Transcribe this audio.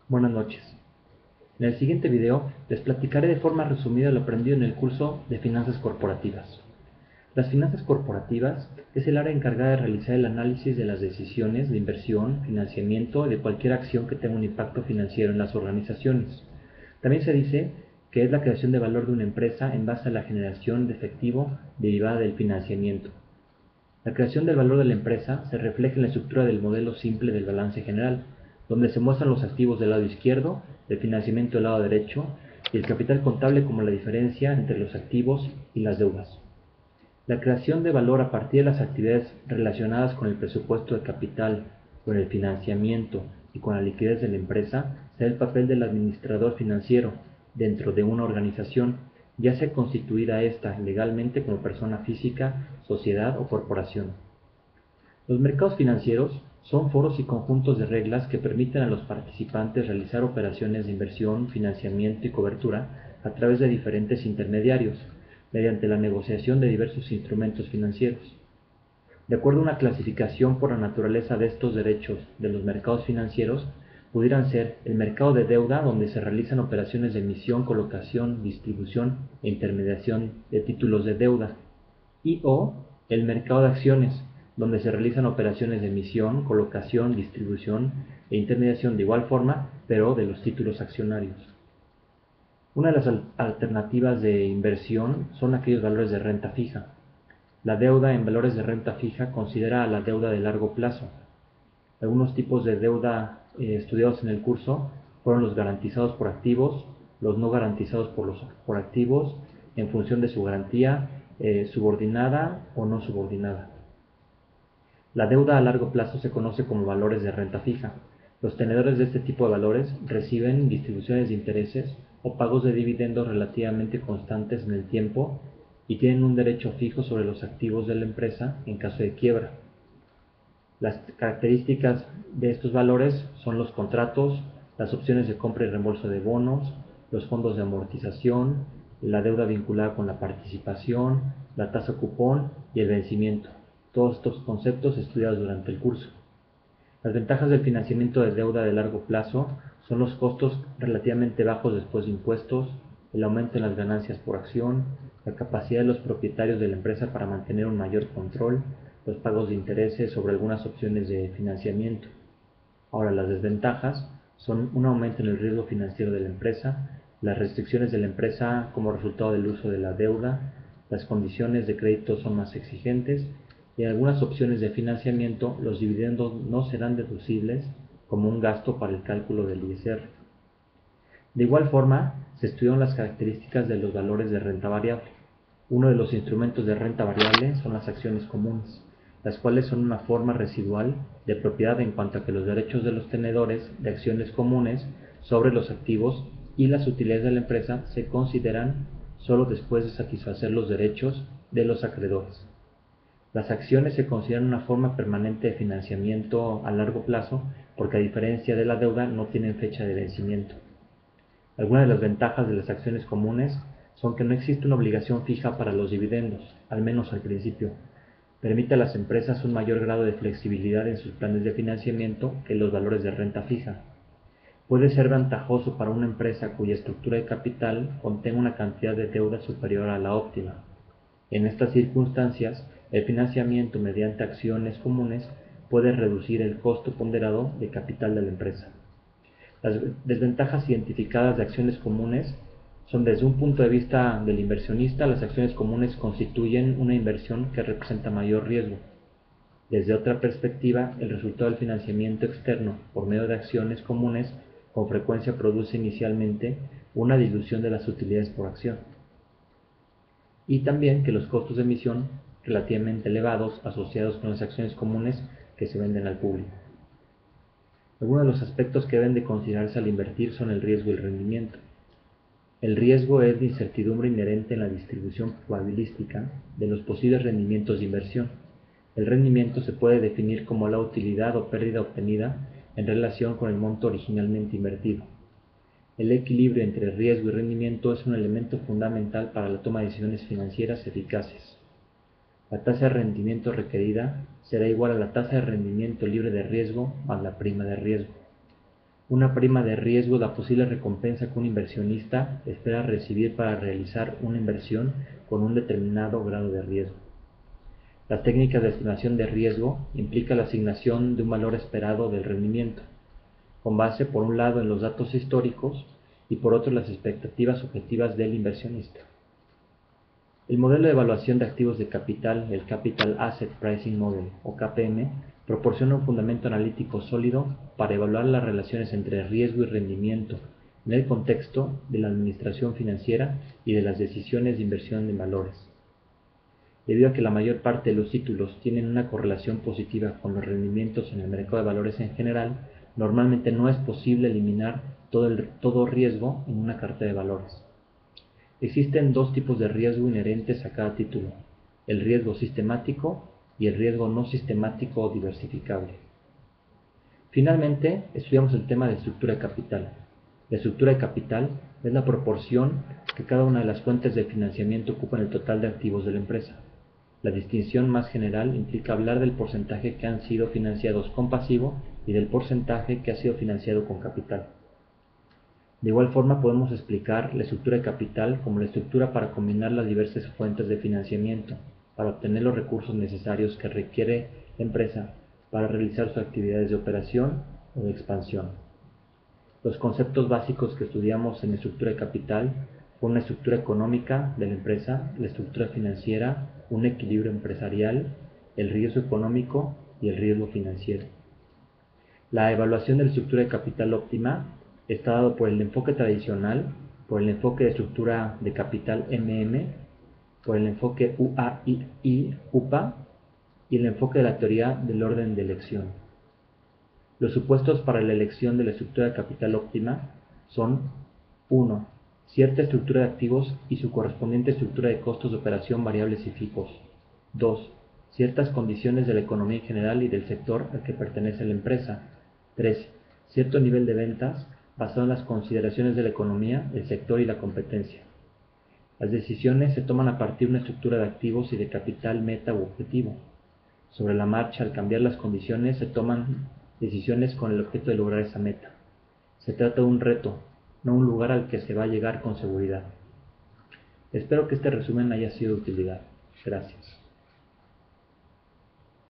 Buenas noches. En el siguiente video les platicaré de forma resumida lo aprendido en el curso de Finanzas Corporativas. Las finanzas corporativas es el área encargada de realizar el análisis de las decisiones de inversión, financiamiento y de cualquier acción que tenga un impacto financiero en las organizaciones. También se dice que es la creación de valor de una empresa en base a la generación de efectivo derivada del financiamiento. La creación del valor de la empresa se refleja en la estructura del modelo simple del balance general, donde se muestran los activos del lado izquierdo, el financiamiento del lado derecho y el capital contable como la diferencia entre los activos y las deudas. La creación de valor a partir de las actividades relacionadas con el presupuesto de capital, con el financiamiento y con la liquidez de la empresa será el papel del administrador financiero dentro de una organización, ya sea constituida esta legalmente como persona física, sociedad o corporación. Los mercados financieros son foros y conjuntos de reglas que permiten a los participantes realizar operaciones de inversión, financiamiento y cobertura a través de diferentes intermediarios, mediante la negociación de diversos instrumentos financieros. De acuerdo a una clasificación por la naturaleza de estos derechos de los mercados financieros, pudieran ser el mercado de deuda, donde se realizan operaciones de emisión, colocación, distribución e intermediación de títulos de deuda, o el mercado de acciones, donde se realizan operaciones de emisión, colocación, distribución e intermediación de igual forma, pero de los títulos accionarios. Una de las alternativas de inversión son aquellos valores de renta fija. La deuda en valores de renta fija considera a la deuda de largo plazo. Algunos tipos de deuda estudiados en el curso fueron los garantizados por activos, los no garantizados por activos, en función de su garantía, subordinada o no subordinada. La deuda a largo plazo se conoce como valores de renta fija. Los tenedores de este tipo de valores reciben distribuciones de intereses o pagos de dividendos relativamente constantes en el tiempo y tienen un derecho fijo sobre los activos de la empresa en caso de quiebra. Las características de estos valores son los contratos, las opciones de compra y reembolso de bonos, los fondos de amortización, la deuda vinculada con la participación, la tasa cupón y el vencimiento. Todos estos conceptos estudiados durante el curso. Las ventajas del financiamiento de deuda de largo plazo son los costos relativamente bajos después de impuestos, el aumento en las ganancias por acción, la capacidad de los propietarios de la empresa para mantener un mayor control, los pagos de intereses sobre algunas opciones de financiamiento. Ahora, las desventajas son un aumento en el riesgo financiero de la empresa, las restricciones de la empresa como resultado del uso de la deuda, las condiciones de crédito son más exigentes y en algunas opciones de financiamiento los dividendos no serán deducibles como un gasto para el cálculo del ISR. De igual forma, se estudiaron las características de los valores de renta variable. Uno de los instrumentos de renta variable son las acciones comunes, las cuales son una forma residual de propiedad en cuanto a que los derechos de los tenedores de acciones comunes sobre los activos y las utilidades de la empresa se consideran solo después de satisfacer los derechos de los acreedores. Las acciones se consideran una forma permanente de financiamiento a largo plazo porque, a diferencia de la deuda, no tienen fecha de vencimiento. Algunas de las ventajas de las acciones comunes son que no existe una obligación fija para los dividendos, al menos al principio. Permite a las empresas un mayor grado de flexibilidad en sus planes de financiamiento que los valores de renta fija. Puede ser ventajoso para una empresa cuya estructura de capital contenga una cantidad de deuda superior a la óptima. En estas circunstancias, el financiamiento mediante acciones comunes puede reducir el costo ponderado de capital de la empresa. Las desventajas identificadas de acciones comunes son: desde un punto de vista del inversionista, las acciones comunes constituyen una inversión que representa mayor riesgo. Desde otra perspectiva, el resultado del financiamiento externo por medio de acciones comunes con frecuencia produce inicialmente una dilución de las utilidades por acción. Y también que los costos de emisión relativamente elevados asociados con las acciones comunes que se venden al público. Algunos de los aspectos que deben de considerarse al invertir son el riesgo y el rendimiento. El riesgo es la incertidumbre inherente en la distribución probabilística de los posibles rendimientos de inversión. El rendimiento se puede definir como la utilidad o pérdida obtenida en relación con el monto originalmente invertido. El equilibrio entre riesgo y rendimiento es un elemento fundamental para la toma de decisiones financieras eficaces. La tasa de rendimiento requerida será igual a la tasa de rendimiento libre de riesgo más la prima de riesgo. Una prima de riesgo es la posible recompensa que un inversionista espera recibir para realizar una inversión con un determinado grado de riesgo. Las técnicas de estimación de riesgo implican la asignación de un valor esperado del rendimiento, con base por un lado en los datos históricos y por otro las expectativas objetivas del inversionista. El modelo de evaluación de activos de capital, el Capital Asset Pricing Model o KPM, proporciona un fundamento analítico sólido para evaluar las relaciones entre riesgo y rendimiento en el contexto de la administración financiera y de las decisiones de inversión en valores. Debido a que la mayor parte de los títulos tienen una correlación positiva con los rendimientos en el mercado de valores en general, normalmente no es posible eliminar todo riesgo en una cartera de valores. Existen dos tipos de riesgo inherentes a cada título: el riesgo sistemático y el riesgo no sistemático o diversificable. Finalmente, estudiamos el tema de estructura de capital. La estructura de capital es la proporción que cada una de las fuentes de financiamiento ocupa en el total de activos de la empresa. La distinción más general implica hablar del porcentaje que han sido financiados con pasivo y del porcentaje que ha sido financiado con capital. De igual forma podemos explicar la estructura de capital como la estructura para combinar las diversas fuentes de financiamiento para obtener los recursos necesarios que requiere la empresa para realizar sus actividades de operación o de expansión. Los conceptos básicos que estudiamos en la estructura de capital fueron la estructura económica de la empresa, la estructura financiera, un equilibrio empresarial, el riesgo económico y el riesgo financiero. La evaluación de la estructura de capital óptima está dado por el enfoque tradicional, por el enfoque de estructura de capital por el enfoque UPA y el enfoque de la teoría del orden de elección. Los supuestos para la elección de la estructura de capital óptima son: 1. Cierta estructura de activos y su correspondiente estructura de costos de operación variables y fijos. 2. Ciertas condiciones de la economía en general y del sector al que pertenece la empresa. 3. Cierto nivel de ventas basado en las consideraciones de la economía, el sector y la competencia. Las decisiones se toman a partir de una estructura de activos y de capital meta u objetivo. Sobre la marcha, al cambiar las condiciones, se toman decisiones con el objeto de lograr esa meta. Se trata de un reto, no un lugar al que se va a llegar con seguridad. Espero que este resumen haya sido de utilidad. Gracias.